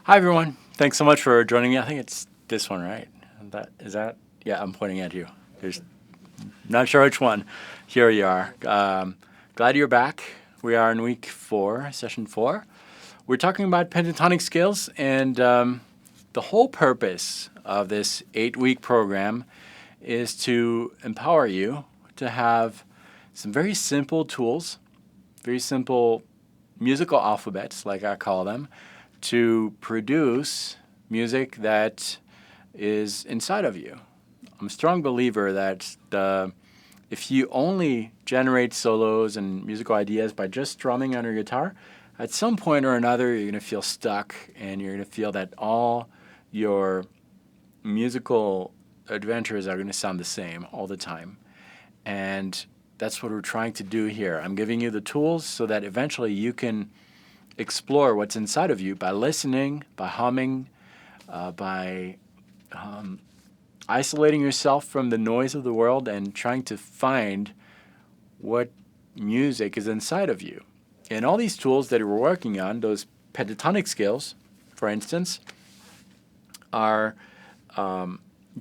Hi everyone. Thanks so much for joining me. I think it's this one, right? That? Yeah, I'm pointing at you. There's not sure which one. Here you are. Glad you're back. We are in week 4, session 4. We're talking about pentatonic scales, and the whole purpose of this 8-week program is to empower you to have some very simple tools, very simple musical alphabets, like I call them, to produce music that is inside of you. I'm a strong believer that if you only generate solos and musical ideas by just strumming on your guitar, at some point or another you're going to feel stuck and you're going to feel that all your musical adventures are going to sound the same all the time. And that's what we're trying to do here. I'm giving you the tools so that eventually you can explore what's inside of you by listening, by humming, by isolating yourself from the noise of the world and trying to find what music is inside of you. And all these tools that we're working on, those pentatonic scales, for instance, are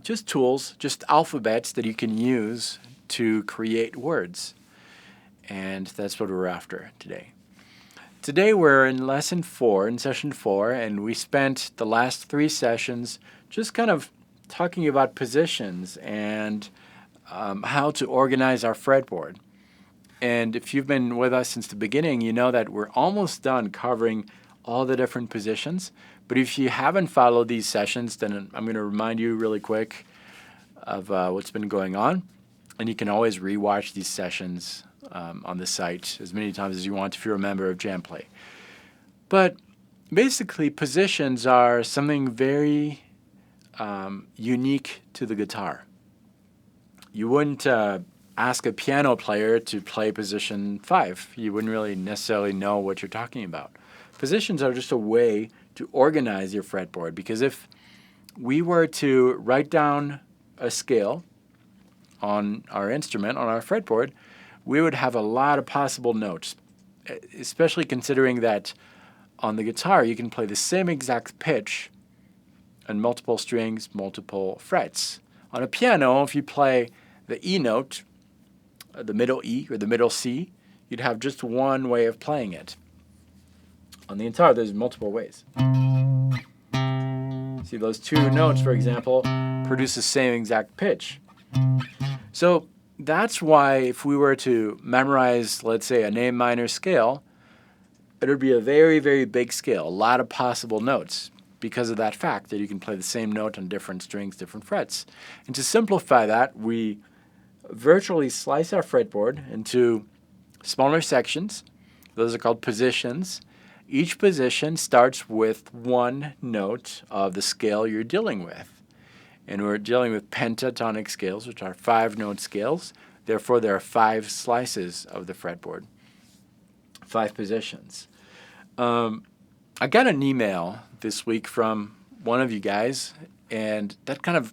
just tools, just alphabets that you can use to create words. And that's what we're after today. Today we're in lesson 4, in session 4, and we spent the last 3 sessions just kind of talking about positions and how to organize our fretboard. And if you've been with us since the beginning, you know that we're almost done covering all the different positions. But if you haven't followed these sessions, then I'm going to remind you really quick of what's been going on. And you can always rewatch these sessions on the site as many times as you want if you're a member of JamPlay. But basically, positions are something very unique to the guitar. You wouldn't ask a piano player to play position 5. You wouldn't really necessarily know what you're talking about. Positions are just a way to organize your fretboard, because if we were to write down a scale on our instrument, on our fretboard, we would have a lot of possible notes, especially considering that on the guitar you can play the same exact pitch on multiple strings, multiple frets. On a piano, if you play the E note, the middle E or the middle C, you'd have just one way of playing it. On the guitar, there's multiple ways. See, those 2 notes, for example, produce the same exact pitch. So that's why if we were to memorize, let's say, an A minor scale, it would be a very, very big scale, a lot of possible notes, because of that fact that you can play the same note on different strings, different frets. And to simplify that, we virtually slice our fretboard into smaller sections. Those are called positions. Each position starts with 1 note of the scale you're dealing with. And we're dealing with pentatonic scales, which are 5-note scales. Therefore, there are 5 slices of the fretboard, 5 positions. I got an email this week from one of you guys, and that kind of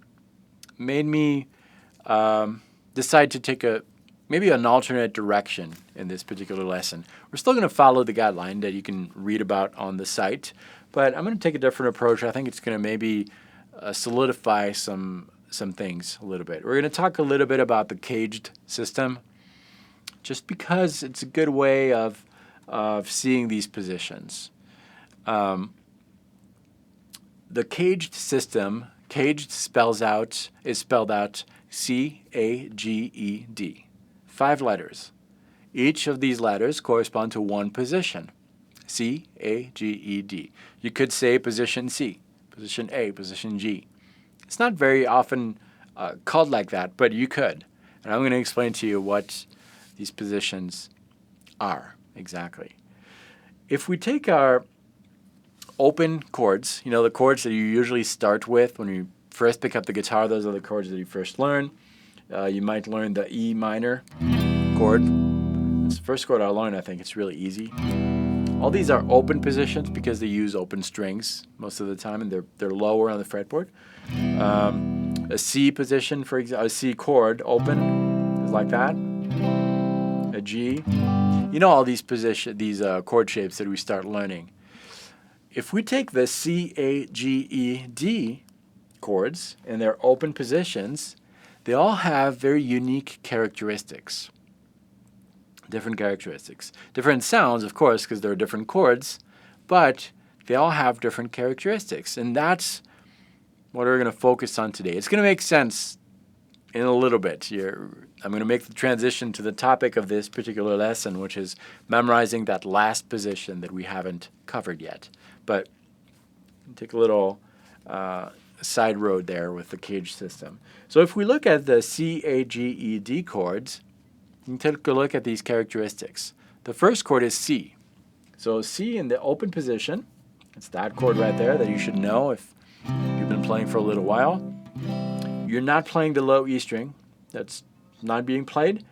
made me decide to take maybe an alternate direction in this particular lesson. We're still going to follow the guideline that you can read about on the site, but I'm going to take a different approach. I think it's going to maybe solidify some things a little bit. We're going to talk a little bit about the caged system, just because it's a good way of seeing these positions. The caged system, caged is spelled out C-A-G-E-D. 5 letters. Each of these letters correspond to 1 position. C-A-G-E-D. You could say position C, position A, position G. It's not very often called like that, but you could. And I'm going to explain to you what these positions are exactly. If we take our open chords, the chords that you usually start with when you first pick up the guitar, those are the chords that you first learn. You might learn the E minor chord. It's the first chord I'll learn. I think it's really easy. All these are open positions because they use open strings most of the time, and they're lower on the fretboard. A C position, for example, a C chord open is like that. A G. All these chord shapes that we start learning. if we take the C, A, G, E, D chords in their open positions, they all have very unique characteristics. Different characteristics. Different sounds, of course, because they're different chords, but they all have different characteristics. And that's what we're going to focus on today. It's going to make sense in a little bit. I'm going to make the transition to the topic of this particular lesson, which is memorizing that last position that we haven't covered yet. But take a little side road there with the cage system. So if we look at the C, A, G, E, D chords, you can take a look at these characteristics. The first chord is C. So C in the open position, it's that chord right there that you should know if you've been playing for a little while. You're not playing the low E string. That's not being played.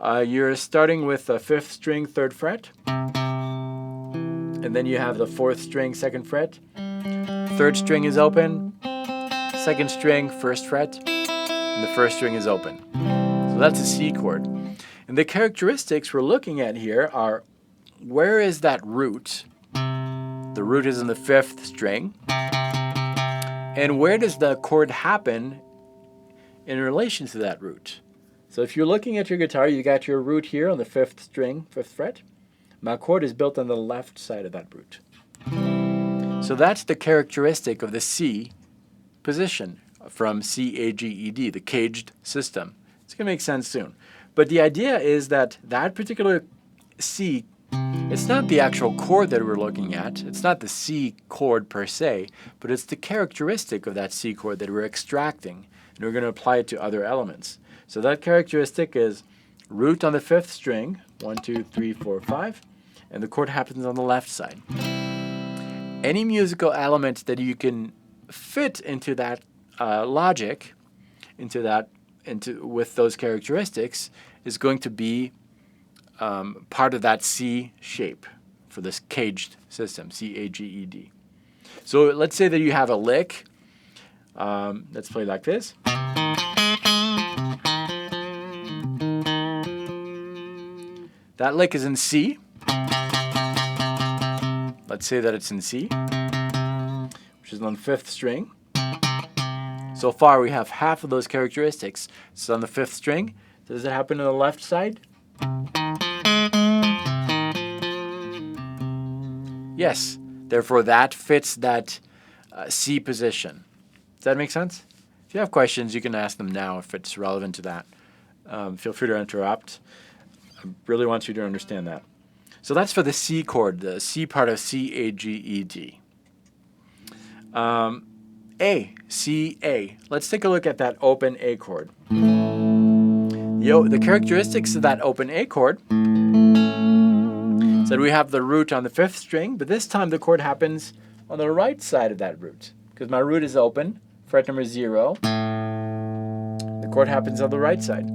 You're starting with the 5th string, 3rd fret. And then you have the 4th string, 2nd fret. 3rd string is open. 2nd string, 1st fret. And the 1st string is open. So that's a C chord. And the characteristics we're looking at here are, where is that root? The root is in the 5th string. And where does the chord happen in relation to that root? So if you're looking at your guitar, you got your root here on the 5th string, 5th fret. My chord is built on the left side of that root. So that's the characteristic of the C position from C, A, G, E, D, the caged system. It's going to make sense soon. But the idea is that that particular C, it's not the actual chord that we're looking at. It's not the C chord per se, but it's the characteristic of that C chord that we're extracting, and we're going to apply it to other elements. So that characteristic is root on the 5th string, 1, 2, 3, 4, 5, and the chord happens on the left side. Any musical element that you can fit into that logic, with those characteristics, is going to be part of that C shape for this caged system, C, A, G, E, D. So let's say that you have a lick. Let's play like this. That lick is in C. Let's say that it's in C, which is on the 5th string. So far we have half of those characteristics. It's on the 5th string. Does it happen on the left side? Yes. Therefore that fits that C position. Does that make sense? If you have questions, you can ask them now if it's relevant to that. Feel free to interrupt. I really want you to understand that. So that's for the C chord, the C part of C, A, G, E, D. A, C, A. Let's take a look at that open A chord. The characteristics of that open A chord is that we have the root on the 5th string, but this time the chord happens on the right side of that root. Because my root is open, fret number 0, the chord happens on the right side.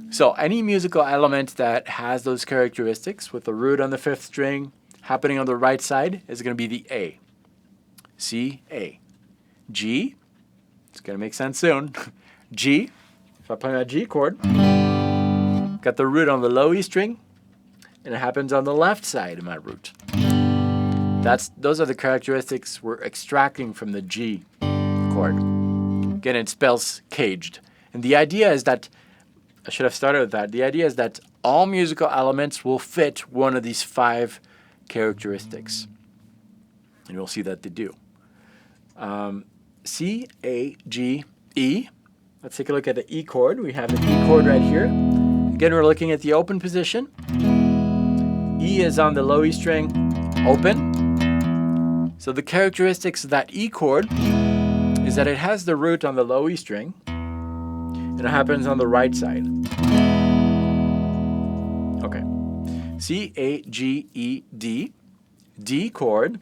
So any musical element that has those characteristics with the root on the 5th string happening on the right side is going to be the A. C, A. G, it's going to make sense soon. G, if I play my G chord, got the root on the low E string, and it happens on the left side of my root. Those are the characteristics we're extracting from the G chord. Again, it spells caged. And the idea is that, I should have started with that, the idea is that all musical elements will fit one of these 5 characteristics. And we'll see that they do. C, A, G, E. Let's take a look at the E chord. We have the E chord right here. Again, we're looking at the open position. E is on the low E string, open. So the characteristics of that E chord is that it has the root on the low E string, and it happens on the right side. Okay. C, A, G, E, D. D chord.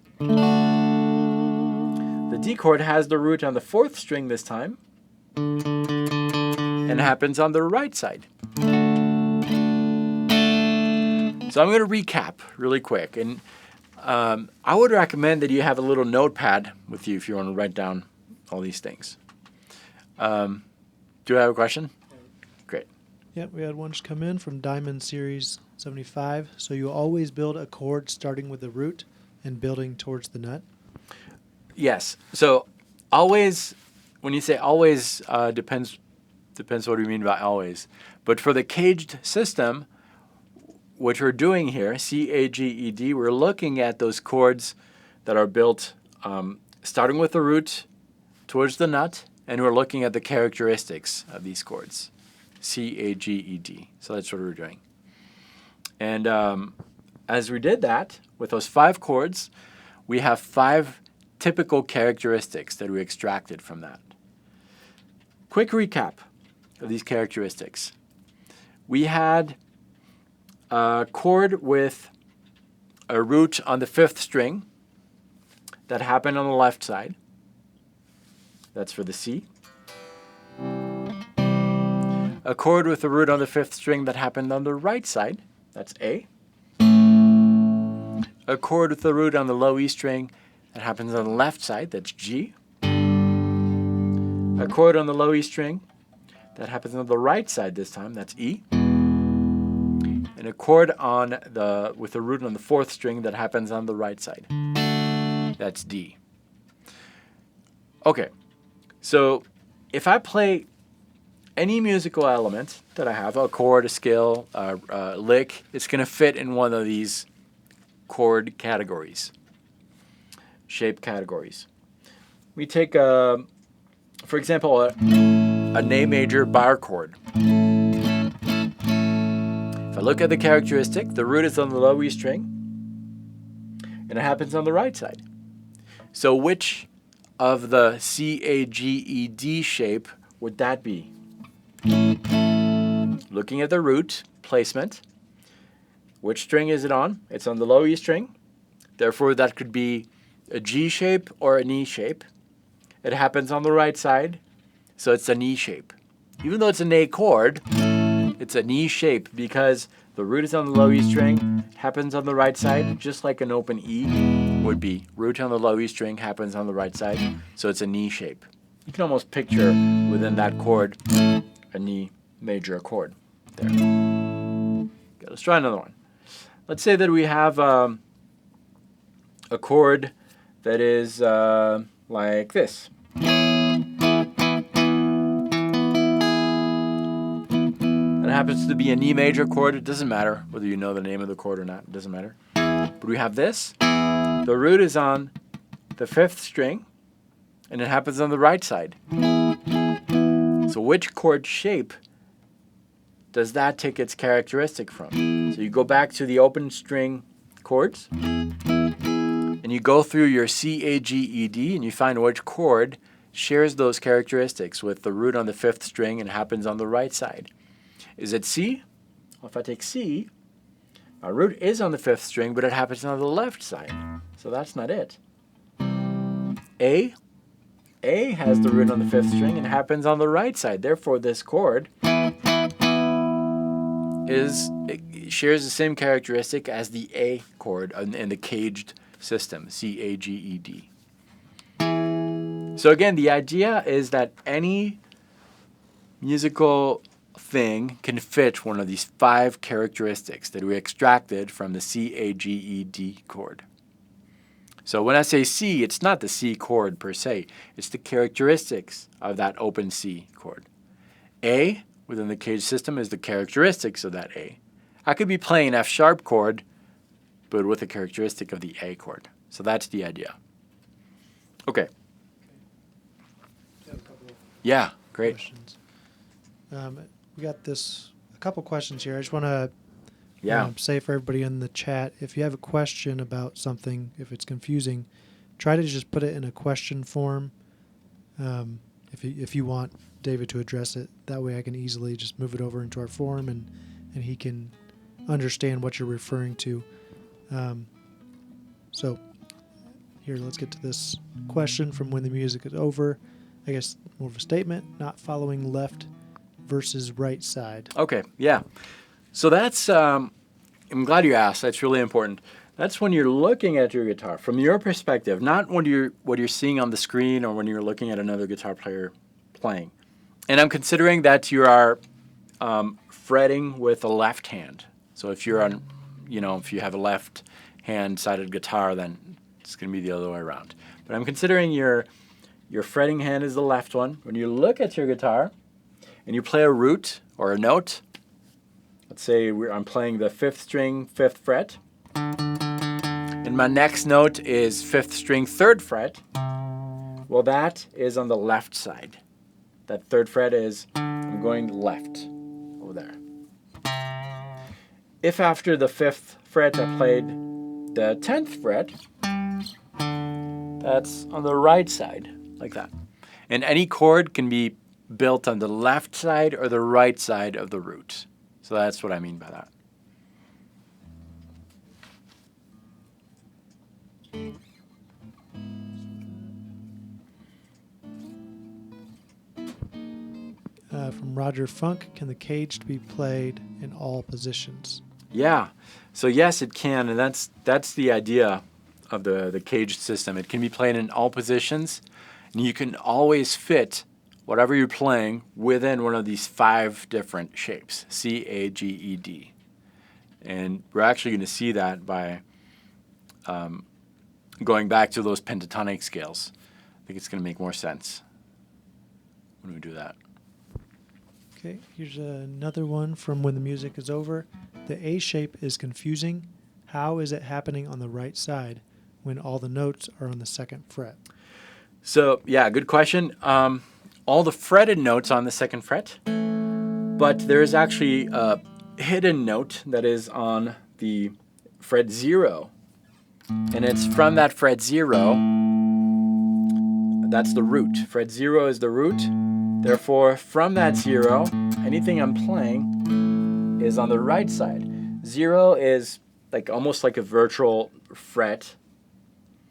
The D chord has the root on the 4th string this time, and happens on the right side. So I'm going to recap really quick, and I would recommend that you have a little notepad with you if you want to write down all these things. Do I have a question? Great. Yep, we had one just come in from Diamond Series 75. So you always build a chord starting with the root and building towards the nut? Yes. So always, when you say always, depends what you mean by always. But for the caged system, what we're doing here, C, A, G, E, D, we're looking at those chords that are built starting with the root towards the nut, and we're looking at the characteristics of these chords, C, A, G, E, D. So that's what we're doing. And as we did that, with those 5 chords, we have 5 typical characteristics that we extracted from that. Quick recap of these characteristics. We had a chord with a root on the 5th string that happened on the left side. That's for the C. A chord with a root on the 5th string that happened on the right side. That's A. A chord with a root on the low E string that happens on the left side. That's G. A chord on the low E string that happens on the right side this time. That's E. And a chord with a root on the 4th string that happens on the right side. That's D. Okay, so if I play any musical element that I have, a chord, a scale, a lick, it's going to fit in one of these chord categories, shape categories. We take, for example, a A major bar chord. If I look at the characteristic, the root is on the low E string, and it happens on the right side. So which of the C, A, G, E, D shape would that be? Looking at the root placement, which string is it on? It's on the low E string. Therefore, that could be a G shape or an E shape. It happens on the right side, so it's an E shape. Even though it's an A chord, it's an E shape because the root is on the low E string, happens on the right side, just like an open E would be. Root on the low E string happens on the right side, so it's an E shape. You can almost picture within that chord an E major chord there. Okay, let's try another one. Let's say that we have a chord that is like this. That happens to be an E major chord. It doesn't matter whether you know the name of the chord or not. It doesn't matter. But we have this. The root is on the 5th string, and it happens on the right side. So which chord shape does that take its characteristic from? So you go back to the open string chords, and you go through your C, A, G, E, D, and you find which chord shares those characteristics with the root on the 5th string and happens on the right side. Is it C? Well, if I take C, my root is on the 5th string, but it happens on the left side. So that's not it. A has the root on the 5th string and happens on the right side. Therefore, this chord shares the same characteristic as the A chord in the caged system, C, A, G, E, D. So again, the idea is that any musical thing can fit one of these 5 characteristics that we extracted from the C, A, G, E, D chord. So when I say C, it's not the C chord per se. It's the characteristics of that open C chord. A, within the caged system, is the characteristics of that A. I could be playing an F sharp chord, but with a characteristic of the A chord. So that's the idea. Okay. Yeah, great. Questions. We got a couple questions here. I just want to say for everybody in the chat, if you have a question about something, if it's confusing, try to just put it in a question form. If you want David to address it, that way I can easily just move it over into our forum and he can understand what you're referring to. So here, let's get to this question from When the Music is Over. I guess more of a statement, not following left versus right side. Okay, yeah. So that's, I'm glad you asked. That's really important. That's when you're looking at your guitar from your perspective, not what you're seeing on the screen or when you're looking at another guitar player playing. And I'm considering that you are fretting with a left hand. So if you're on, if you have a left hand sided guitar, then it's going to be the other way around. But I'm considering your fretting hand is the left one. When you look at your guitar and you play a root or a note, let's say I'm playing the 5th string, 5th fret, and my next note is 5th string, 3rd fret, well, that is on the left side. That 3rd fret is, I'm going left over there. If after the 5th fret I played the 10th fret, that's on the right side, like that. And any chord can be built on the left side or the right side of the root. So that's what I mean by that. From Roger Funk, can the caged be played in all positions? Yeah. So yes, it can, and that's the idea of the caged system. It can be played in all positions, and you can always fit whatever you're playing within one of these 5 different shapes, C, A, G, E, D. And we're actually going to see that by going back to those pentatonic scales. I think it's going to make more sense when we do that. Okay, here's another one from When the Music is Over. The A shape is confusing. How is it happening on the right side when all the notes are on the 2nd fret? So, yeah, good question. All the fretted notes on the 2nd fret, but there is actually a hidden note that is on the fret 0. And it's from that fret 0, that's the root. Fret 0 is the root. Therefore, from that 0, anything I'm playing is on the right side. 0 is almost like a virtual fret.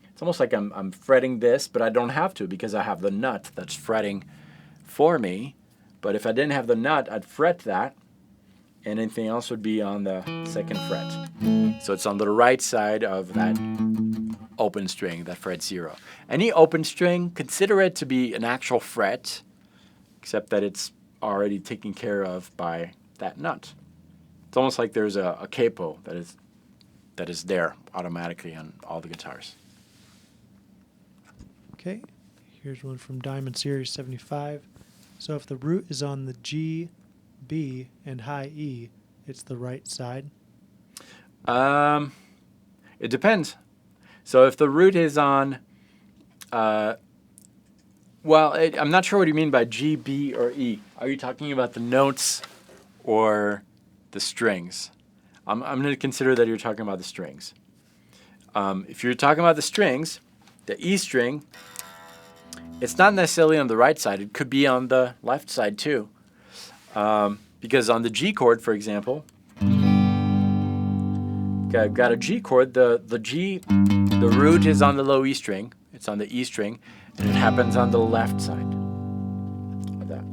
It's almost like I'm fretting this, but I don't have to because I have the nut that's fretting for me. But if I didn't have the nut, I'd fret that, and anything else would be on the 2nd fret. So it's on the right side of that open string, that fret 0. Any open string, consider it to be an actual fret, except that it's already taken care of by that nut. It's almost like there's a capo that is there automatically on all the guitars. Okay, here's one from Diamond Series 75. So if the root is on the G, B, and high E, it's the right side? It depends. So if the root is on, I'm not sure what you mean by G, B, or E. Are you talking about the notes or the strings? I'm going to consider that you're talking about the strings. If you're talking about the strings, the E string, it's not necessarily on the right side. It could be on the left side too. Because on the G chord, for example, got a G chord, the root is on the low E string. It's on the E string, and it happens on the left side of that.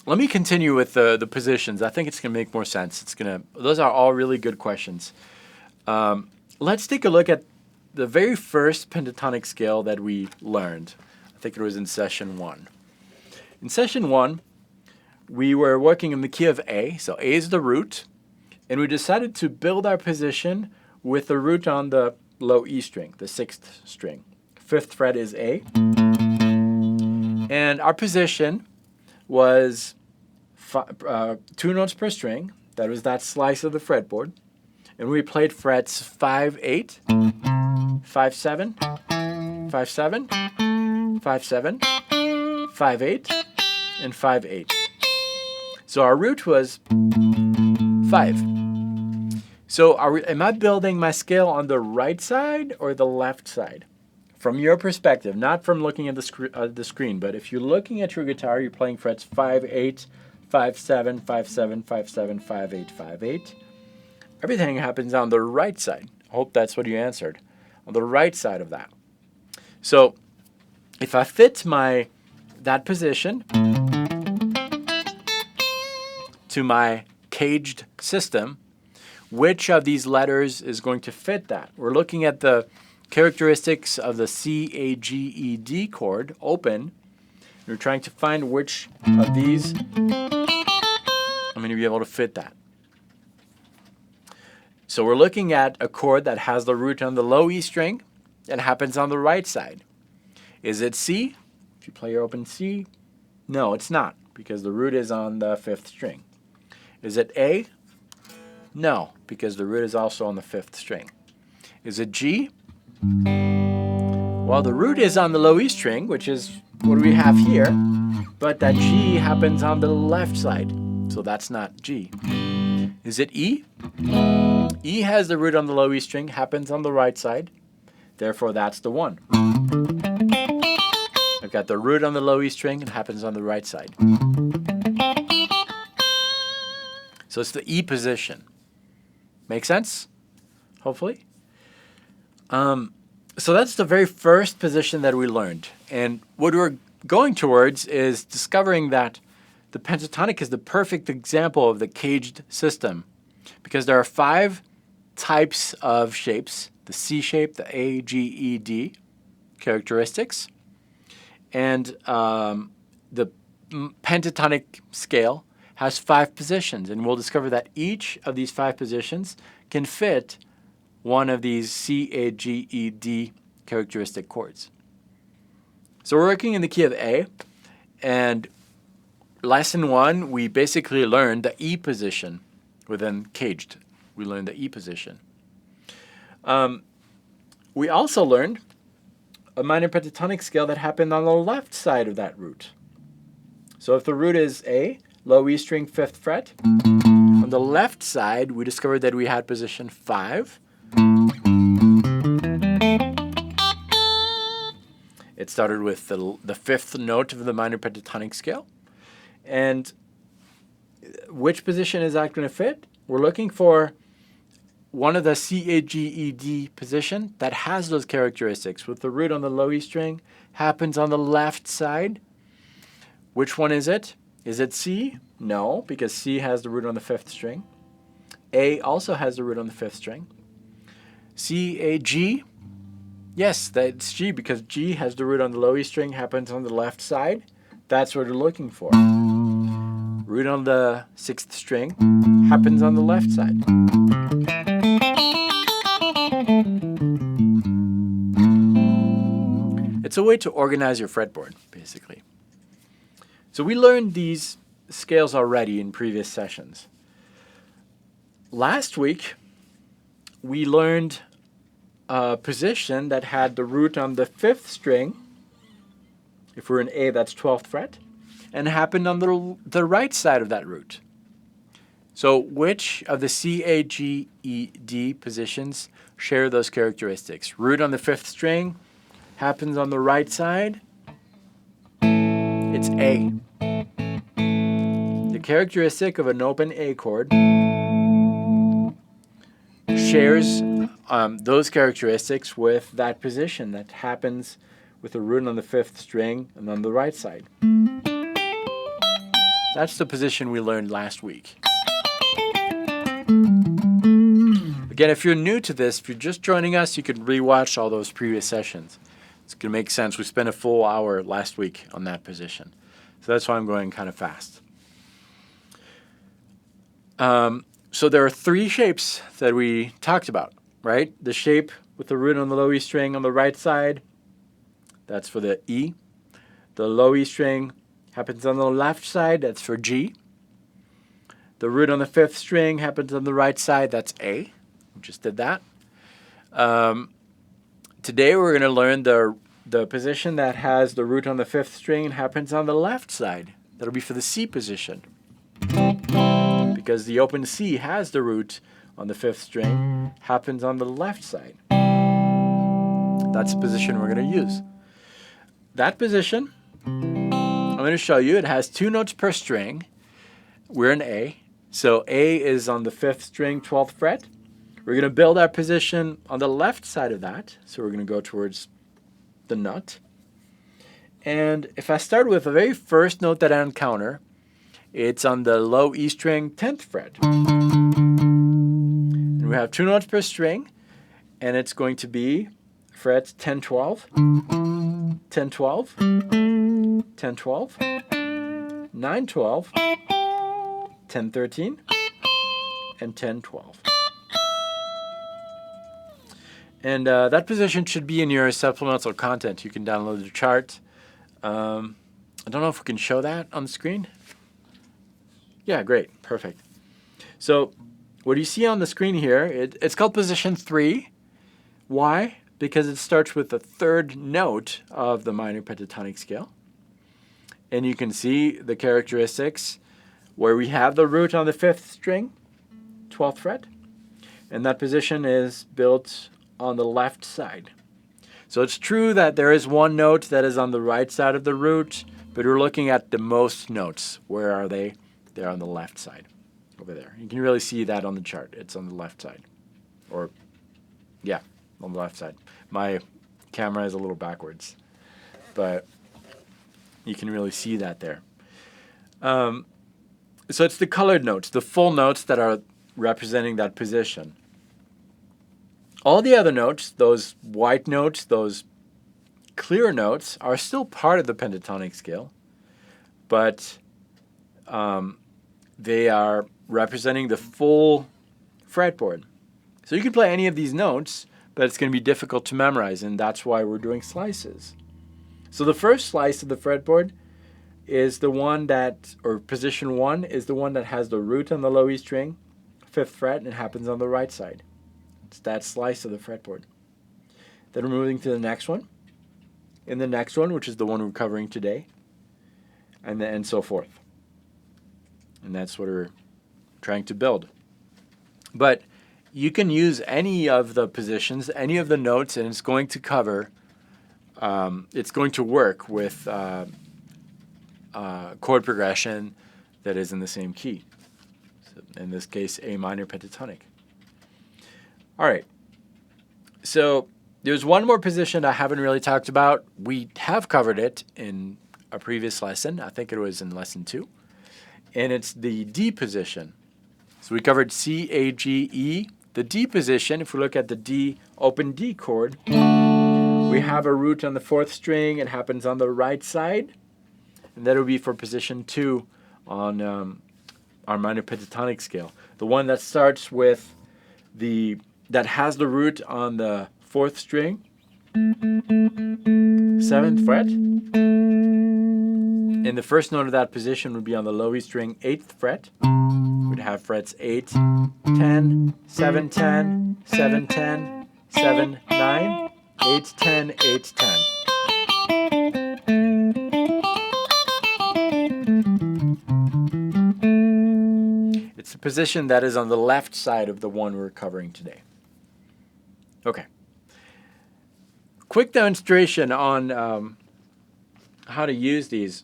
Let me continue with the positions. I think it's going to make more sense. Those are all really good questions. Let's take a look at the very first pentatonic scale that we learned. I think it was in session 1. In session 1, we were working in the key of A, so A is the root, and we decided to build our position with the root on the low E string, the 6th string. 5th fret is A, and our position was 2 notes per string. That was that slice of the fretboard, and we played frets 5, 8, 5, 7, 5, 7, 5, 7, 5, 8, and 5, 8. So our root was 5. So am I building my scale on the right side or the left side? From your perspective, not from looking at the screen, but if you're looking at your guitar, you're playing frets 5, 8, 5, 7, 5, 7, 5, 7, 5, 8, 5, 8. Everything happens on the right side. I hope that's what you answered. On the right side of that. So if I fit that position to my caged system, which of these letters is going to fit that? We're looking at the characteristics of the C, A, G, E, D chord, open. We're trying to find which of these I'm going to be able to fit that. So we're looking at a chord that has the root on the low E string and happens on the right side. Is it C? If you play your open C, no, it's not, because the root is on the 5th string. Is it A? No, because the root is also on the 5th string. Is it G? Well, the root is on the low E string, which is what we have here, but that G happens on the left side, so that's not G. Is it E? E has the root on the low E string, happens on the right side, therefore that's the one. I've got the root on the low E string, it happens on the right side. So it's the E position. Make sense? Hopefully. So that's the very first position that we learned. And what we're going towards is discovering that the pentatonic is the perfect example of the caged system, because there are 5 types of shapes: the C shape, the A, G, E, D characteristics. And the pentatonic scale has 5 positions, and we'll discover that each of these 5 positions can fit one of these C, A, G, E, D characteristic chords. So we're working in the key of A, and lesson 1, we basically learned the E position within caged. We learned the E position. We also learned a minor pentatonic scale that happened on the left side of that root. So if the root is A, low E string, 5th fret, on the left side we discovered that we had position 5. It started with the 5th note of the minor pentatonic scale. And which position is that going to fit? We're looking for one of the C, A, G, E, D position that has those characteristics, with the root on the low E string, happens on the left side. Which one is it? Is it C? No, because C has the root on the 5th string. A also has the root on the 5th string. C, A, G? Yes, that's G, because G has the root on the low E string, happens on the left side. That's what we're looking for. Root on the 6th string, happens on the left side. It's a way to organize your fretboard, basically. So we learned these scales already in previous sessions. Last week, we learned a position that had the root on the 5th string. If we're in A, that's 12th fret, and happened on the right side of that root. So which of the C, A, G, E, D positions share those characteristics? Root on the 5th string happens on the right side. It's A. The characteristic of an open A chord shares those characteristics with that position that happens with a root on the 5th string and on the right side. That's the position we learned last week. Again, if you're new to this, if you're just joining us, you can rewatch all those previous sessions. It's going to make sense. We spent a full hour last week on that position. So that's why I'm going kind of fast. So there are 3 shapes that we talked about, right? The shape with the root on the low E string on the right side, that's for the E. The low E string happens on the left side, that's for G. The root on the 5th string happens on the right side, that's A. We just did that. Today we're going to learn the position that has the root on the 5th string and happens on the left side. That'll be for the C position, because the open C has the root on the 5th string, happens on the left side. That's the position we're going to use. That position, I'm going to show you, it has 2 notes per string. We're in A, so A is on the 5th string, 12th fret. We're going to build our position on the left side of that, so we're going to go towards the nut. And if I start with the very first note that I encounter, it's on the low E string, 10th fret. And we have 2 notes per string, and it's going to be frets 10, 12, 10, 12, 10, 12, 9, 12, 10, 13, and 10, 12. And that position should be in your supplemental content. You can download the chart. I don't know if we can show that on the screen. Yeah, great. Perfect. So what you see on the screen here, it's called position 3. Why? Because it starts with the 3rd note of the minor pentatonic scale. And you can see the characteristics where we have the root on the 5th string, 12th fret. And that position is built on the left side. So it's true that there is one note that is on the right side of the root, but we're looking at the most notes. Where are they? They're on the left side, over there. You can really see that on the chart. It's on the left side. Or, yeah, on the left side. My camera is a little backwards, but you can really see that there. So it's the colored notes, the full notes that are representing that position. All the other notes, those white notes, those clear notes, are still part of the pentatonic scale, but they are representing the full fretboard. So you can play any of these notes, but it's going to be difficult to memorize, and that's why we're doing slices. So the first slice of the fretboard is the one that, or position 1, is the one that has the root on the low E string, 5th fret, and it happens on the right side. It's that slice of the fretboard. Then we're moving to the next one, and the next one, which is the one we're covering today, and so forth. And that's what we're trying to build. But you can use any of the positions, any of the notes, and it's going to cover, it's going to work with chord progression that is in the same key. So in this case, A minor pentatonic. All right. So there's one more position I haven't really talked about. We have covered it in a previous lesson. I think it was in lesson 2. And it's the D position. So we covered C, A, G, E. The D position, if we look at the D, open D chord, we have a root on the 4th string. It happens on the right side. And that would be for position 2 on our minor pentatonic scale. The one that starts with that has the root on the 4th string, 7th fret. And the first note of that position would be on the low E string, 8th fret. We'd have frets 8, 10, 7, 10, 7, 10, 7, 9, 8, 10, 8, 10. It's the position that is on the left side of the one we're covering today. Okay. Quick demonstration on how to use these.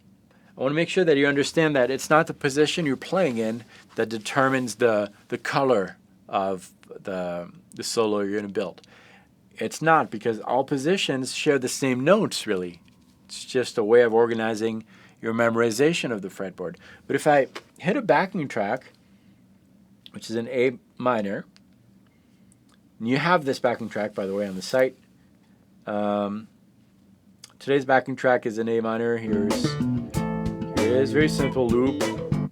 I want to make sure that you understand that it's not the position you're playing in that determines the color of the solo you're going to build. It's not, because all positions share the same notes, really. It's just a way of organizing your memorization of the fretboard. But if I hit a backing track, which is an A minor, and you have this backing track, by the way, on the site. Today's backing track is an A minor. Here it is, very simple loop. I'm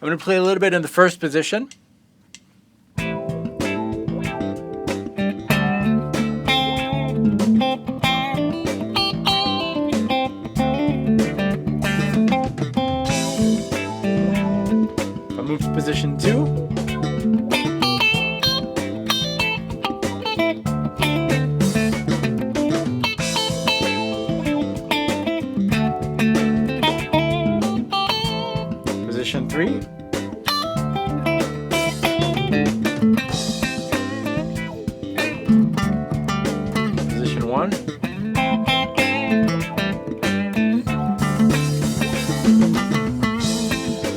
going to play a little bit in the first position. I move to position 2. Position 3. Position 1.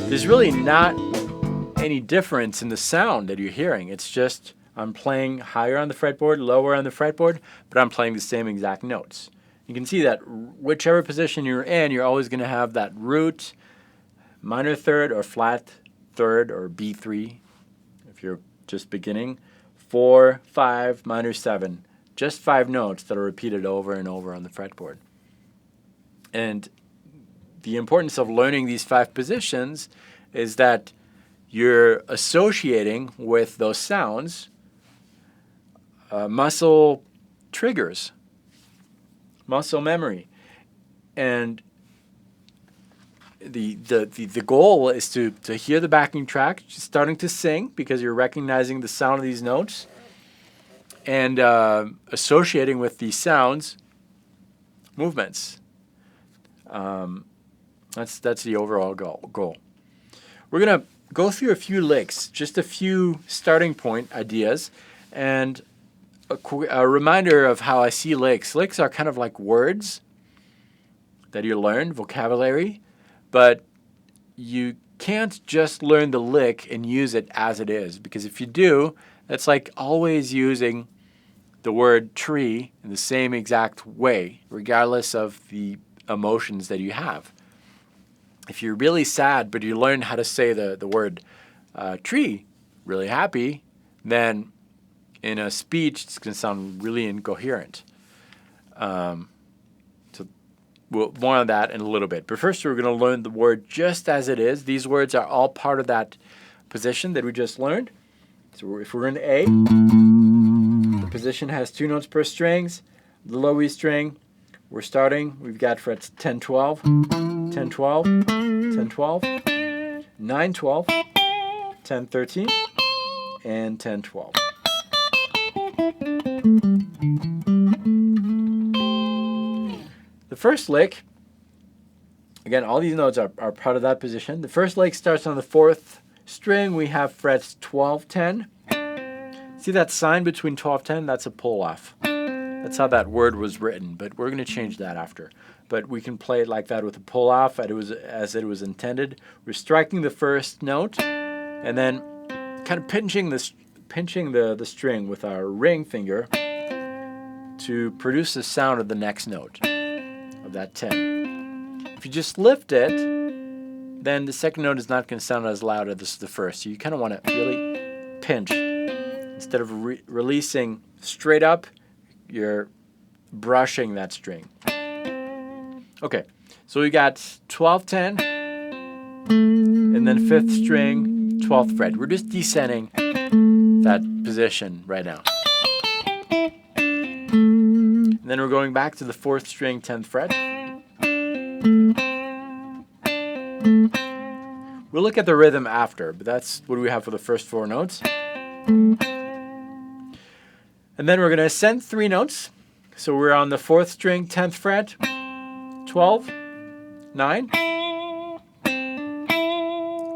There's really not any difference in the sound that you're hearing. It's just I'm playing higher on the fretboard, lower on the fretboard, but I'm playing the same exact notes. You can see that whichever position you're in, you're always going to have that root, minor third or flat third or B3 if you're just beginning, 4, 5, minor 7, just 5 notes that are repeated over and over on the fretboard. And the importance of learning these 5 positions is that you're associating with those sounds muscle triggers, muscle memory. And the goal is to hear the backing track starting to sing because you're recognizing the sound of these notes and associating with these sounds movements. That's the overall goal. We're going to go through a few licks, just a few starting point ideas, and a reminder of how I see licks. Licks are kind of like words that you learn, vocabulary, but you can't just learn the lick and use it as it is, because if you do, that's like always using the word tree in the same exact way, regardless of the emotions that you have. If you're really sad, but you learn how to say the word tree really happy, then in a speech, it's going to sound really incoherent. So more on that in a little bit. But first, we're going to learn the word just as it is. These words are all part of that position that we just learned. So if we're in A, the position has 2 notes per strings. The low E string, we're starting. We've got frets 10, 12, 10, 12, 10, 12, 9, 12, 10, 13, and 10, 12. The first lick, again, all these notes are part of that position. The first lick starts on the 4th string. We have frets 12, 10. See that sign between 12, 10? That's a pull-off. That's how that word was written, but we're going to change that after. But we can play it like that with a pull-off as it was intended. We're striking the first note and then kind of pinching the string with our ring finger to produce the sound of the next note of that 10. If you just lift it, then the second note is not going to sound as loud as the first. So you kind of want to really pinch. Instead of releasing straight up, you're brushing that string. Okay, so we got 12, 10, and then 5th string, 12th fret. We're just descending that position right now. And then we're going back to the 4th string, 10th fret. We'll look at the rhythm after, but that's what we have for the first 4 notes. And then we're going to ascend 3 notes. So we're on the 4th string, 10th fret, 12, 9,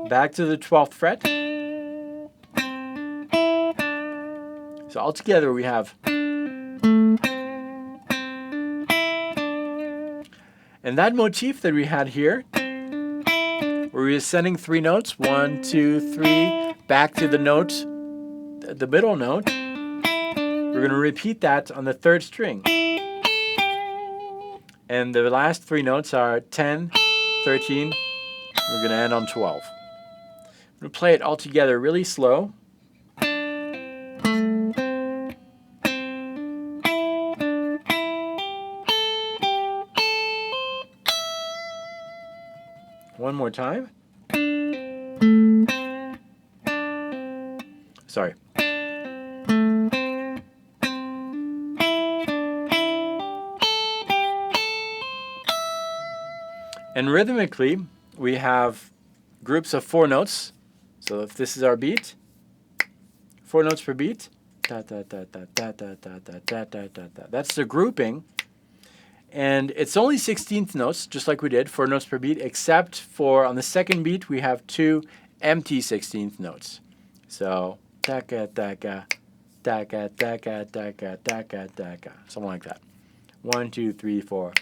back to the 12th fret. So all together we have, and that motif that we had here, where we're ascending 3 notes, 1, 2, 3, back to the note, the middle note. We're going to repeat that on the 3rd string. And the last 3 notes are 10, 13, we're going to end on 12. I'm going to play it all together really slow. One more time. Sorry. And rhythmically, we have groups of 4 notes. So if this is our beat, 4 notes per beat. Da, da, da, da, da, da, da, da, da, da, da. That's the grouping. And it's only 16th notes, just like we did, 4 notes per beat, except for on the second beat, we have 2 empty 16th notes. So, da-ga, da-ga, da-ga, da-ga, da-ga, da-ga, da-ga, something like that. 1, 2, 3, 4.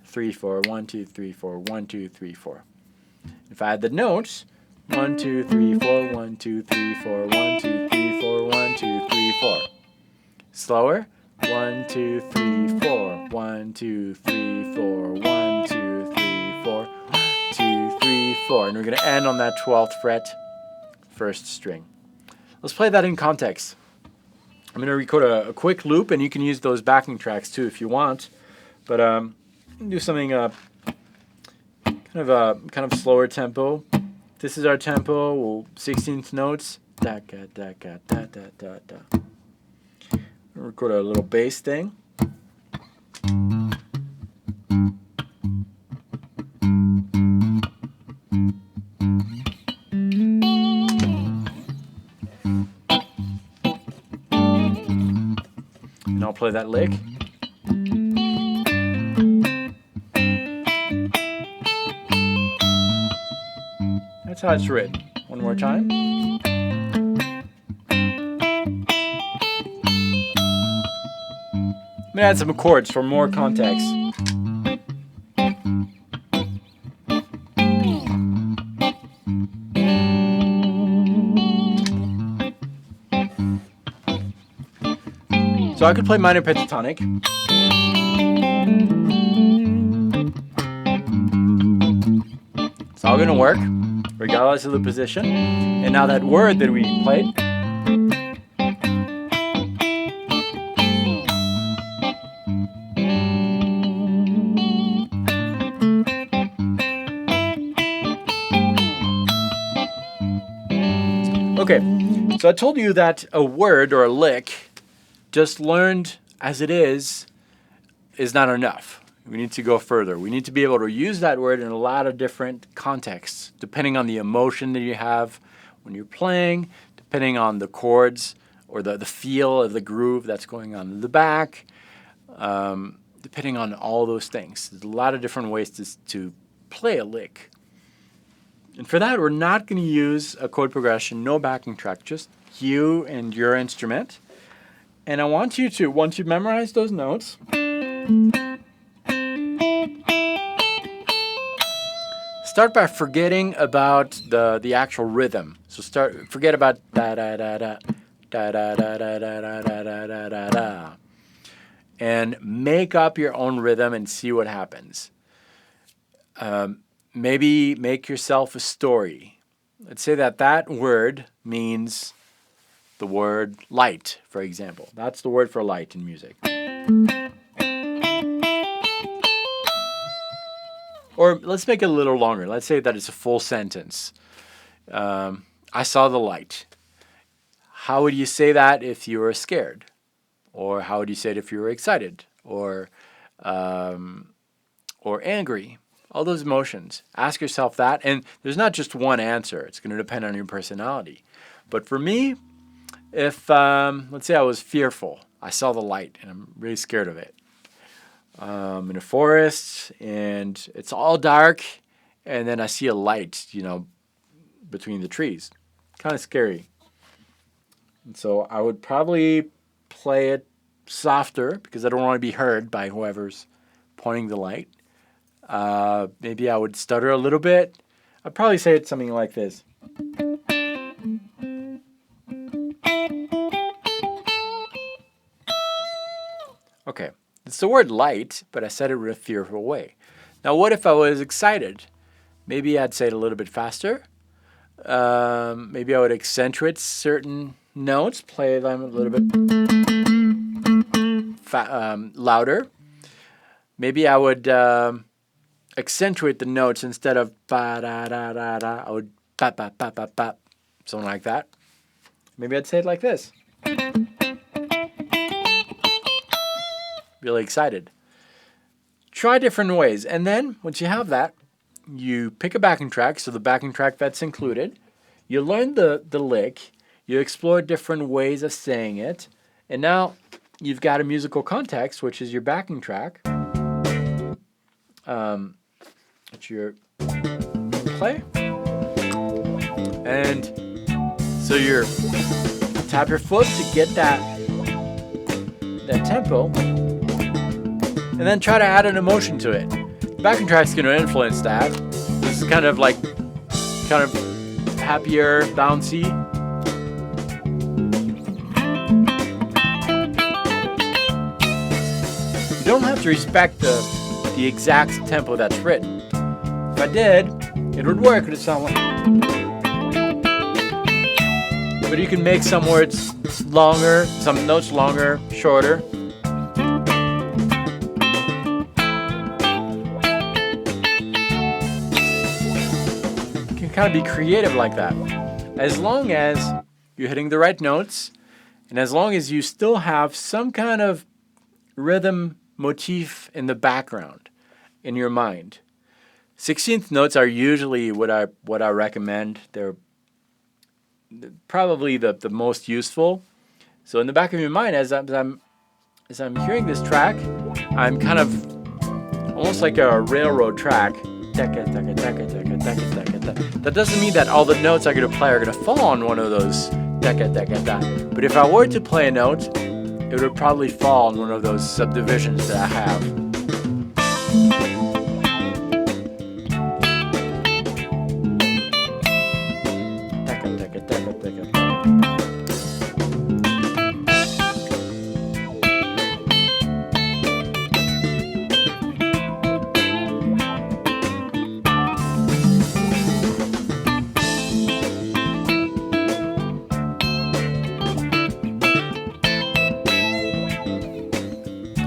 3, 4, 1, 2, 3, 4, 1, 2, 3, 4. If I had the notes, 1, 2, 3, 4, 1, 2, 3, 4, 1, 2, 3, 4, 1, 2, 3, 4. Slower. 1, 2, 3, 4, 1, 2, 3, 4, 1, 2, 3, 4, 1, 2, 3, 4. And we're going to end on that 12th fret, 1st string. Let's play that in context. I'm going to record a quick loop, and you can use those backing tracks too if you want. But do something kind of slower tempo. This is our tempo. We'll 16th notes. Da ga da ga da da da da. record a little bass thing. And I'll play that lick. That's how it's written. One more time. Let me add some chords for more context. So I could play minor pentatonic. It's all gonna work, regardless of the position. And now that word that we played, okay, so I told you that a word or a lick, just learned as it is not enough. We need to go further. We need to be able to use that word in a lot of different contexts, depending on the emotion that you have when you're playing, depending on the chords or the feel of the groove that's going on in the back, depending on all those things. There's a lot of different ways to play a lick. And for that, we're not going to use a chord progression, no backing track, just you and your instrument. And I want you to, once you've memorized those notes, start by forgetting about the actual rhythm. So forget about da da da da da da da da da da da da da da, and make up your own rhythm and see what happens. Maybe make yourself a story. Let's say that word means the word light, for example. That's the word for light in music. Or let's make it a little longer. Let's say that it's a full sentence. I saw the light. How would you say that if you were scared? Or how would you say it if you were excited? Or angry? All those emotions. Ask yourself that. And there's not just one answer. It's going to depend on your personality. But for me, if, let's say I was fearful. I saw the light and I'm really scared of it. In a forest and it's all dark and then I see a light, between the trees. Kind of scary. And so I would probably play it softer because I don't want to be heard by whoever's pointing the light. Maybe I would stutter a little bit. I'd probably say it something like this. Okay, it's the word light, but I said it in a fearful way. Now, what if I was excited? Maybe I'd say it a little bit faster. Maybe I would accentuate certain notes, play them a little bit louder. Maybe I would accentuate the notes instead of ba da da da da. I would ba ba ba ba ba, something like that. Maybe I'd say it like this. Really excited. Try different ways, and then once you have that, you pick a backing track. So the backing track that's included. You learn the lick. You explore different ways of saying it, and now you've got a musical context, which is your backing track. It's your play, and so you tap your foot to get that tempo, and then try to add an emotion to it. The backing track's going to influence that. This is kind of happier, bouncy. You don't have to respect the exact tempo that's written. If I did, it would work. It would sound like. But you can make some words longer, some notes longer, shorter. You can kind of be creative like that. As long as you're hitting the right notes And as long as you still have some kind of rhythm motif in the background in your mind. 16th notes are usually what I recommend. They're probably the most useful. So in the back of your mind, as I'm hearing this track, I'm kind of almost like a railroad track. That doesn't mean that all the notes I'm going to play are going to fall on one of those. But if I were to play a note, it would probably fall on one of those subdivisions that I have.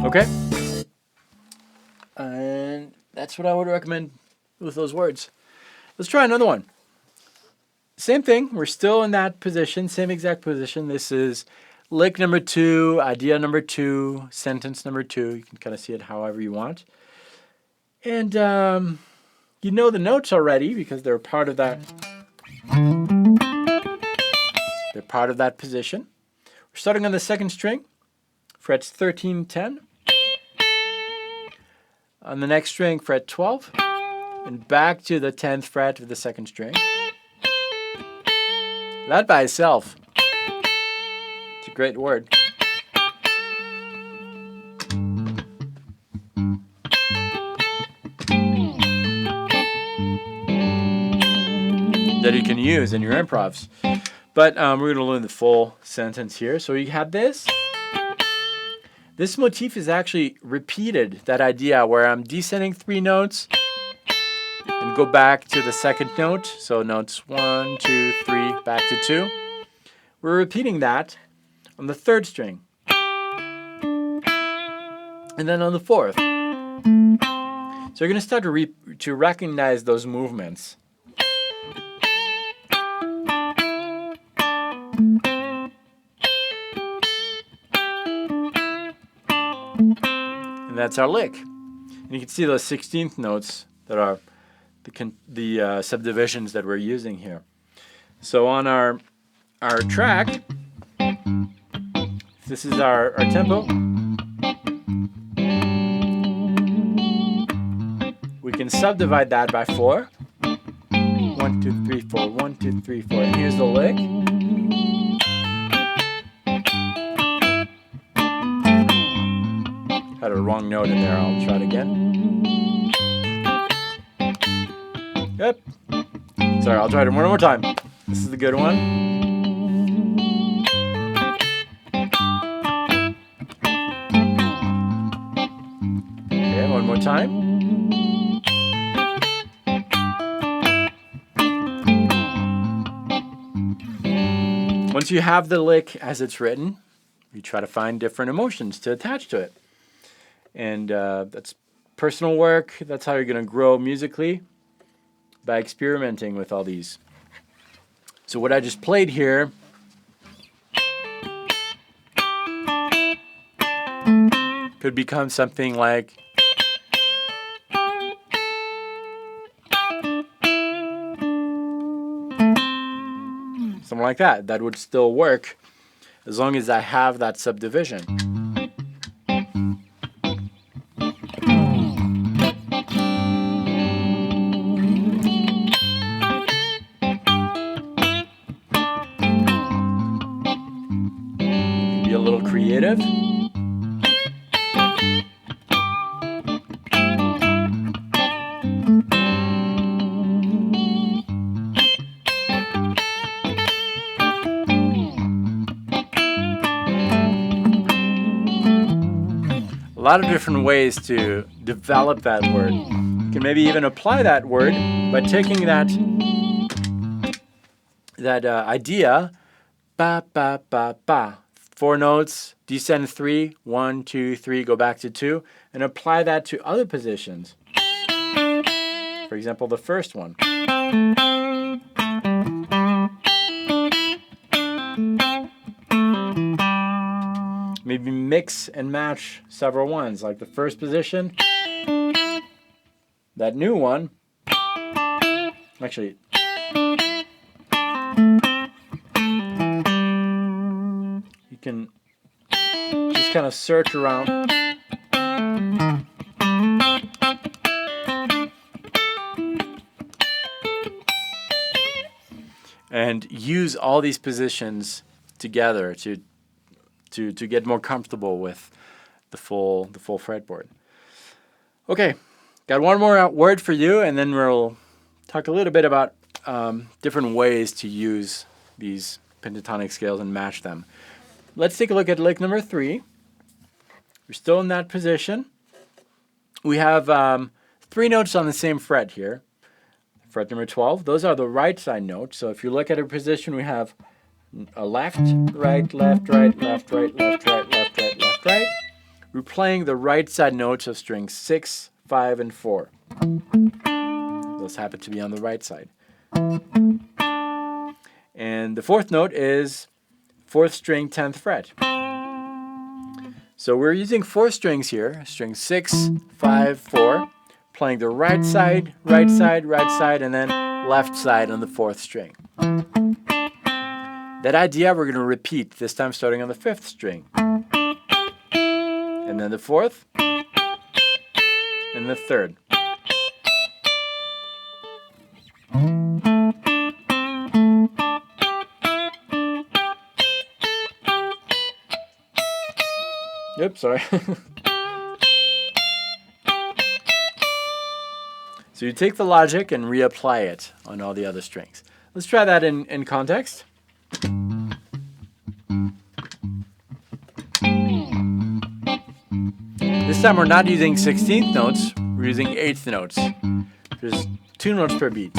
Okay? And that's what I would recommend with those words. Let's try another one. Same thing. We're still in that position, same exact position. This is lick number 2, idea number 2, sentence number 2. You can kind of see it however you want. And you know the notes already because they're part of that. They're part of that position. We're starting on the 2nd string, frets 13, 10. On the next string, fret 12, and back to the 10th fret of the 2nd string. That by itself, it's a great word. That you can use in your improvs. But we're going to learn the full sentence here. So you have this. This motif is actually repeated, that idea where I'm descending 3 notes and go back to the 2nd note. So notes 1, 2, 3, back to 2. We're repeating that on the 3rd string. And then on the 4th. So you're going to start to recognize those movements. And that's our lick. And you can see those 16th notes that are the subdivisions that we're using here. So on our track, this is our tempo. We can subdivide that by 4. 1, 2, 3, 4, 1, 2, 3, 4. And here's the lick. Had a wrong note in there. I'll try it again. Yep. Sorry, I'll try it one more time. This is the good one. Okay, one more time. Once you have the lick as it's written, you try to find different emotions to attach to it. And that's personal work. That's how you're going to grow musically, by experimenting with all these. So what I just played here could become something like something like that. That would still work as long as I have that subdivision. Be a little creative. A lot of different ways to develop that word. You can maybe even apply that word by taking that idea, ba ba ba ba, 4 notes, descend 3, 1, 2, 3, go back to 2, and apply that to other positions. For example, the first one. maybe mix and match several ones, like the first position, that new one. Actually, you can just kind of search around. And use all these positions together to get more comfortable with the full fretboard. Okay, got one more word for you, and then we'll talk a little bit about different ways to use these pentatonic scales and match them. Let's take a look at lick number 3. We're still in that position. We have 3 notes on the same fret here. Fret number 12, those are the right side notes. So if you look at a position, we have a left, right, left, right, left, right, left, right, left, right, left, right. We're playing the right side notes of strings 6, 5, and 4. Those happen to be on the right side. And the 4th note is 4th string, 10th fret. So we're using 4 strings here, string 6, 5, 4. Playing the right side, right side, right side, and then left side on the 4th string. That idea we're going to repeat, this time starting on the 5th string. And then the 4th, and the 3rd. Oops, sorry. So you take the logic and reapply it on all the other strings. Let's try that in context. This time we're not using 16th notes, we're using 8th notes. There's 2 notes per beat.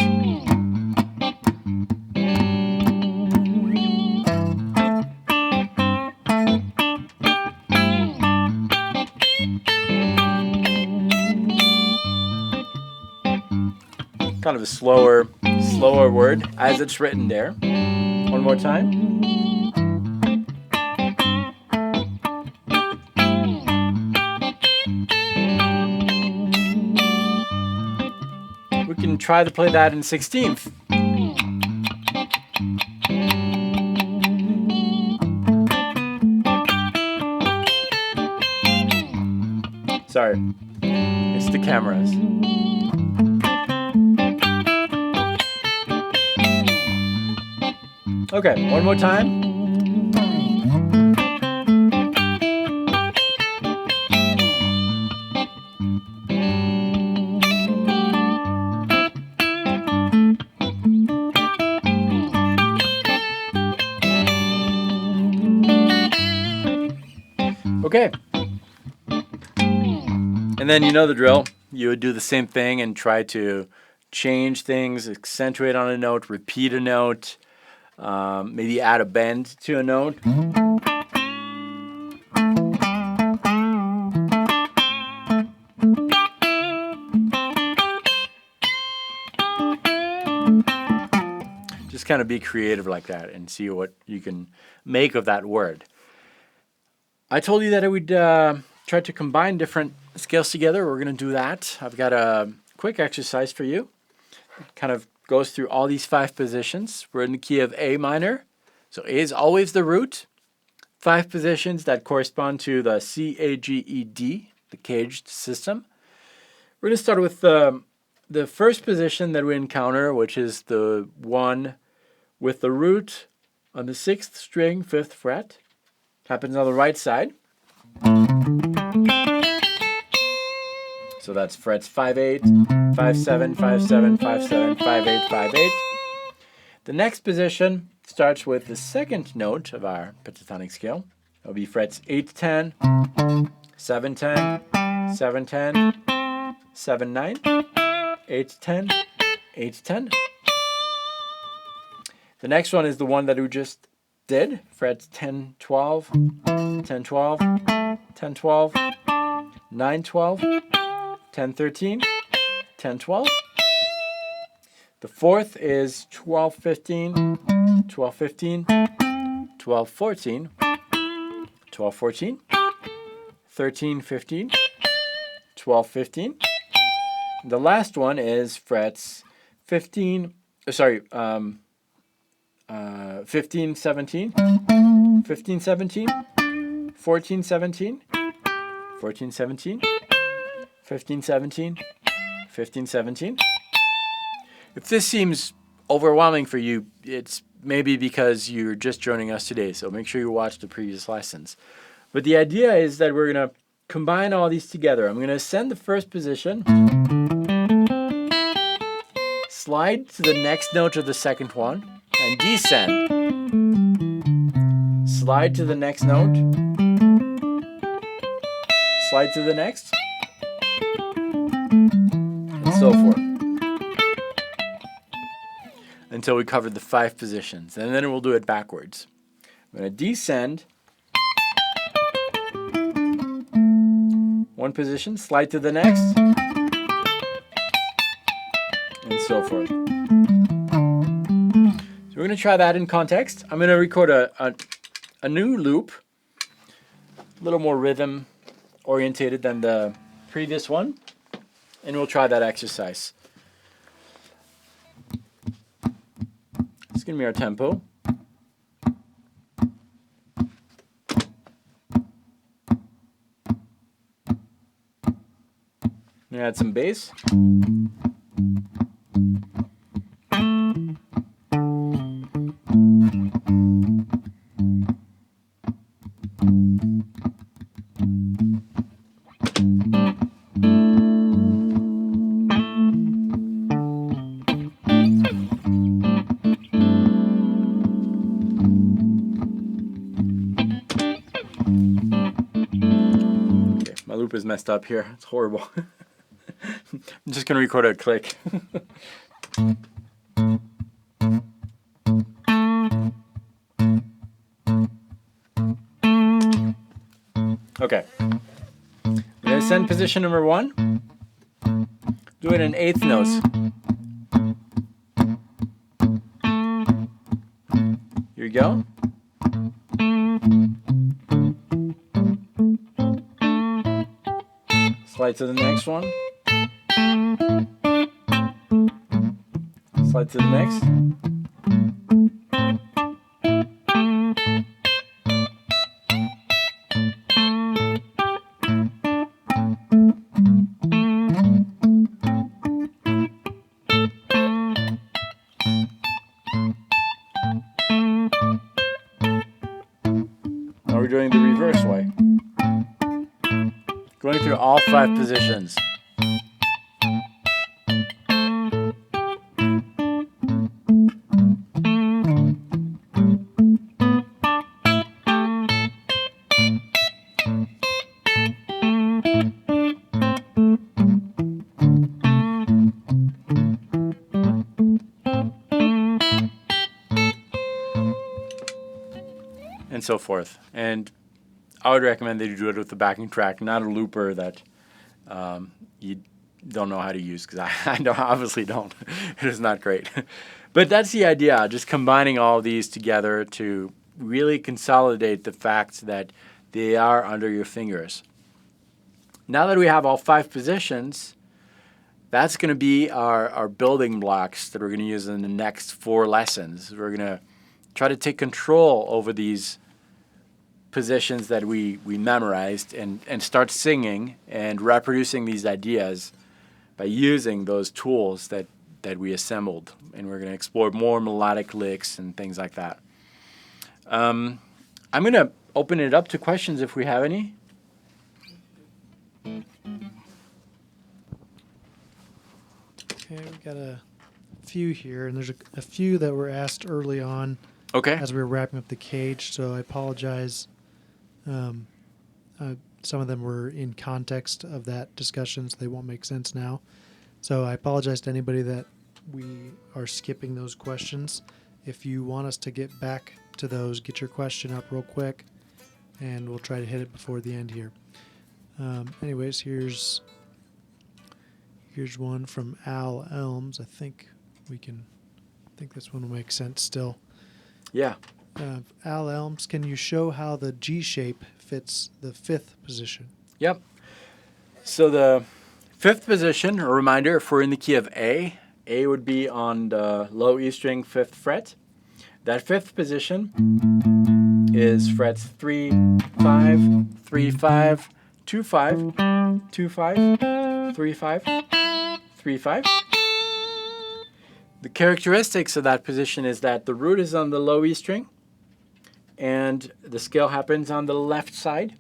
Kind of a slower word as it's written there. One more time. We can try to play that in 16th. Sorry, it's the cameras. Okay, one more time. Okay. And then you know the drill. You would do the same thing and try to change things, accentuate on a note, repeat a note. Maybe add a bend to a note. Just kind of be creative like that and see what you can make of that word. I told you that I would try to combine different scales together. We're going to do that. I've got a quick exercise for you. It kind of goes through all these 5 positions. We're in the key of A minor. So A is always the root. 5 positions that correspond to the C, A, G, E, D, the caged system. We're going to start with the first position that we encounter, which is the one with the root on the 6th string, 5th fret. Happens on the right side. So that's frets 5, 8, 5, 7, 5, 7, 5, 7, 5, 8, 5, 8. The next position starts with the 2nd note of our pentatonic scale. It'll be frets 8, 10, 7, 10, 7, 10, 7, 9, 8, 10, 8, 10. The next one is the one that we just did. Frets 10, 12, 10, 12, 10, 12, 9, 12, 10, 13, 10, 12. The 4th is 12, 15, 12, 15, 12, 14. 12, 14, 13, 15, 12, 15. The last one is frets 15, 15, 17, 15, 17, 14, 17, 14, 17, 15, 17, 15, 17. If this seems overwhelming for you, it's maybe because you're just joining us today, so make sure you watch the previous lessons. But the idea is that we're going to combine all these together. I'm going to ascend the first position, slide to the next note of the second one, and descend. Slide to the next note, slide to the next, and so forth, until we covered the 5 positions. And then we'll do it backwards. I'm going to descend 1 position, slide to the next, and so forth. So we're going to try that in context. I'm going to record a new loop, a little more rhythm orientated than the previous one, and we'll try that exercise. It's going to be our tempo. I'm going to add some bass. My loop is messed up here. It's horrible. I'm just going to record a click. Okay. I'm going to ascend position number 1. Do it in 1/8 notes. Here we go. Slide to the next one. Slide to the next. Now we're doing the reverse way. Going through all 5 positions. And so forth. And I would recommend that you do it with the backing track, not a looper that you don't know how to use, because I obviously don't. It is not great. But that's the idea, just combining all of these together to really consolidate the fact that they are under your fingers. Now that we have all 5 positions, that's going to be our building blocks that we're going to use in the next 4 lessons. We're going to try to take control over these positions that we memorized and start singing and reproducing these ideas by using those tools that we assembled. And we're going to explore more melodic licks and things like that. I'm going to open it up to questions if we have any. Okay, we got a few here, and there's a few that were asked early on. Okay. As we were wrapping up the cage, so I apologize. Some of them were in context of that discussion, so they won't make sense now. So I apologize to anybody that we are skipping those questions. If you want us to get back to those, get your question up real quick, and we'll try to hit it before the end here. Anyways, here's one from Al Elms. I think this one will make sense still. Yeah. Al Elms, can you show how the G shape fits the fifth position? Yep. So the fifth position, a reminder, if we're in the key of A would be on the low E string, 5th fret. That fifth position is frets 3, 5, 3, 5, 2, 5, 2, 5, 3, 5, 3, 5. The characteristics of that position is that the root is on the low E string and the scale happens on the left side,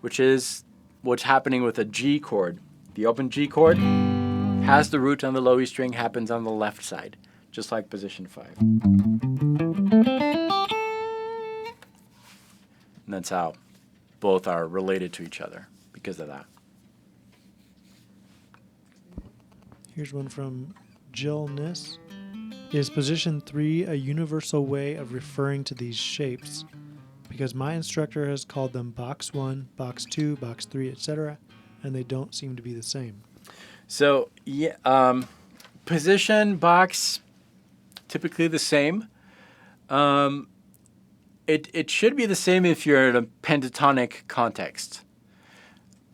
which is what's happening with a G chord. The open G chord has the root on the low E string, happens on the left side, just like position 5. And that's how both are related to each other because of that. Here's one from Jill Niss. Is position 3 a universal way of referring to these shapes? Because my instructor has called them box 1, box 2, box 3, etc., and they don't seem to be the same. So, yeah, position, box, typically the same. It should be the same if you're in a pentatonic context.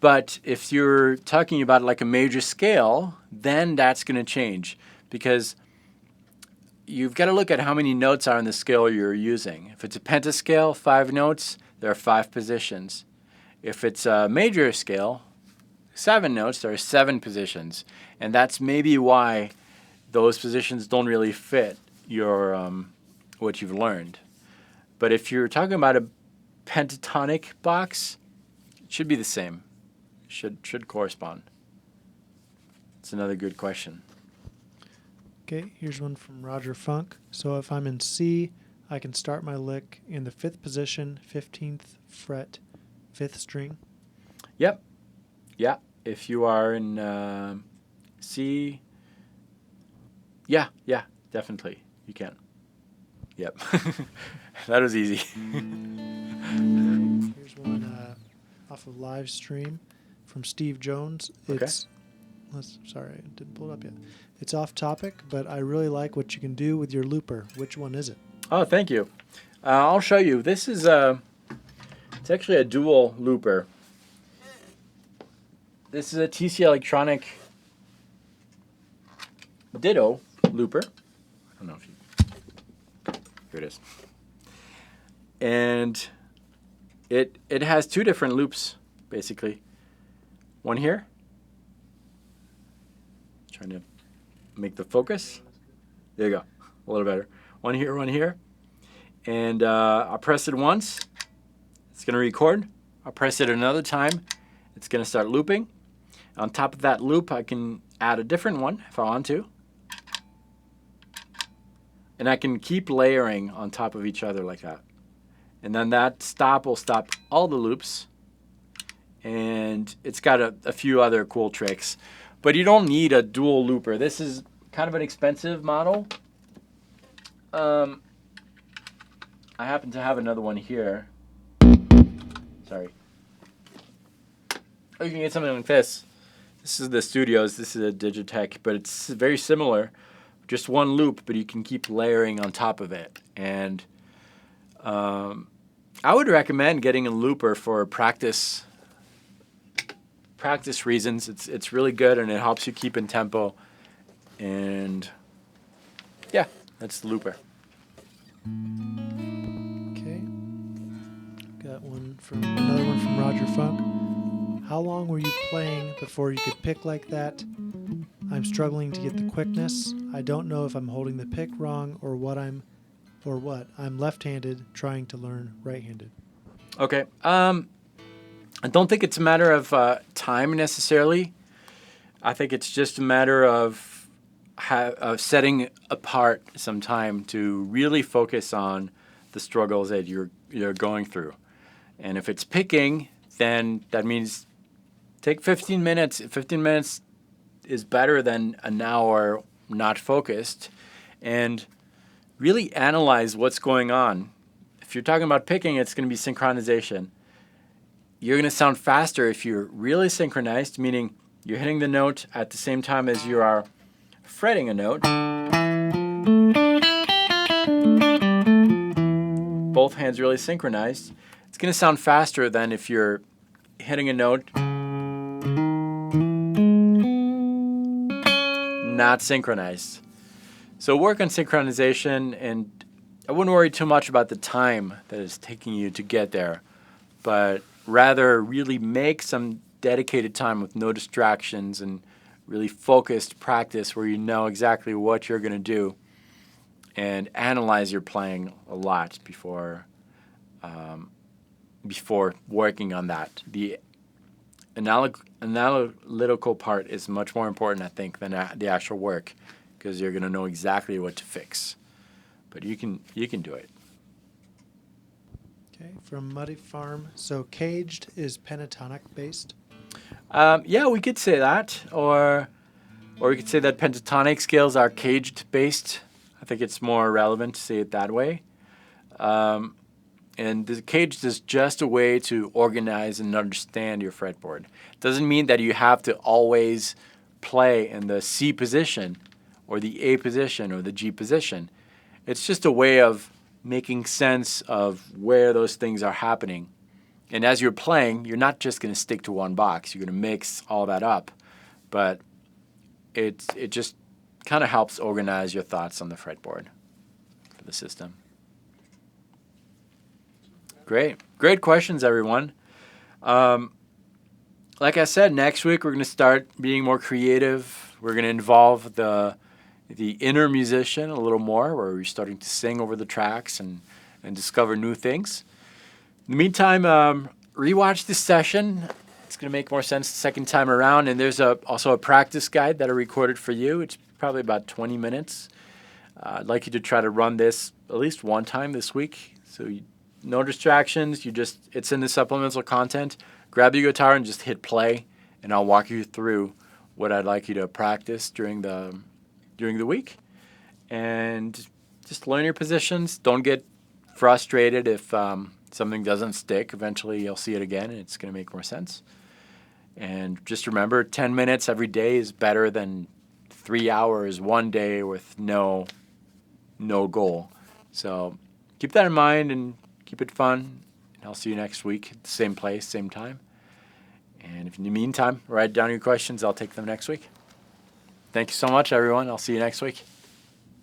But if you're talking about like a major scale, then that's going to change because you've got to look at how many notes are on the scale you're using. If it's a pentascale, 5 notes, there are 5 positions. If it's a major scale, 7 notes, there are 7 positions. And that's maybe why those positions don't really fit your what you've learned. But if you're talking about a pentatonic box, it should be the same. Should correspond. It's another good question. Okay, here's one from Roger Funk. So if I'm in C, I can start my lick in the 5th position, 15th fret, 5th string. Yep. Yeah. If you are in C, yeah, definitely. You can. Yep. That was easy. Here's one off of live stream from Steve Jones. Okay. Sorry, I didn't pull it up yet. It's off topic, but I really like what you can do with your looper. Which one is it? Oh, thank you. I'll show you. This is it's actually a dual looper. This is a TC Electronic Ditto looper. I don't know if you... Here it is. And it has 2 different loops, basically. One here. Trying to make the focus. There you go. A little better. One here. And I'll press it once. It's going to record. I'll press it another time. It's going to start looping. On top of that loop, I can add a different one if I want to. And I can keep layering on top of each other like that. And then that stop will stop all the loops. And it's got a few other cool tricks. But you don't need a dual looper. This is kind of an expensive model. I happen to have another one here. Sorry. Or you can get something like this. This is the Studios. This is a Digitech, but it's very similar. Just one loop, but you can keep layering on top of it. And I would recommend getting a looper for practice reasons. It's really good and it helps you keep in tempo. And yeah, that's the looper. Okay. Got another one from Roger Funk. How long were you playing before you could pick like that? I'm struggling to get the quickness. I don't know if I'm holding the pick wrong or what. I'm left-handed trying to learn right-handed. Okay. I don't think it's a matter of time necessarily. I think it's just a matter of setting apart some time to really focus on the struggles that you're going through. And if it's picking, then that means take 15 minutes. 15 minutes is better than an hour not focused. And really analyze what's going on. If you're talking about picking, it's going to be synchronization. You're going to sound faster if you're really synchronized, meaning you're hitting the note at the same time as you are fretting a note. both hands really synchronized, it's going to sound faster than if you're hitting a note not synchronized. So work on synchronization, and I wouldn't worry too much about the time that it's taking you to get there, but rather really make some dedicated time with no distractions and really focused practice where you know exactly what you're going to do, and analyze your playing a lot before working on that. The analytical part is much more important, I think, than the actual work, because you're going to know exactly what to fix. But you can do it. Okay, from Muddy Farm. So Caged is pentatonic based? Yeah, we could say that, or we could say that pentatonic scales are caged based. I think it's more relevant to say it that way. And the caged is just a way to organize and understand your fretboard. It doesn't mean that you have to always play in the C position or the A position or the G position. It's just a way of making sense of where those things are happening. And as you're playing, you're not just going to stick to one box. You're going to mix all that up. But it just kind of helps organize your thoughts on the fretboard for the system. Great questions, everyone. Like I said, next week we're going to start being more creative. We're going to involve the inner musician a little more, where we're starting to sing over the tracks and discover new things. In the meantime, rewatch this session. It's going to make more sense the second time around. And there's also a practice guide that I recorded for you. It's probably about 20 minutes. I'd like you to try to run this at least one time this week. So no distractions. It's in the supplemental content. Grab your guitar and just hit play, and I'll walk you through what I'd like you to practice during the week. And just learn your positions. Don't get frustrated if something doesn't stick. Eventually you'll see it again and it's going to make more sense. And just remember, 10 minutes every day is better than 3 hours one day with no goal. So keep that in mind and keep it fun. And I'll see you next week at the same place, same time. And if in the meantime, write down your questions. I'll take them next week. Thank you so much, everyone. I'll see you next week.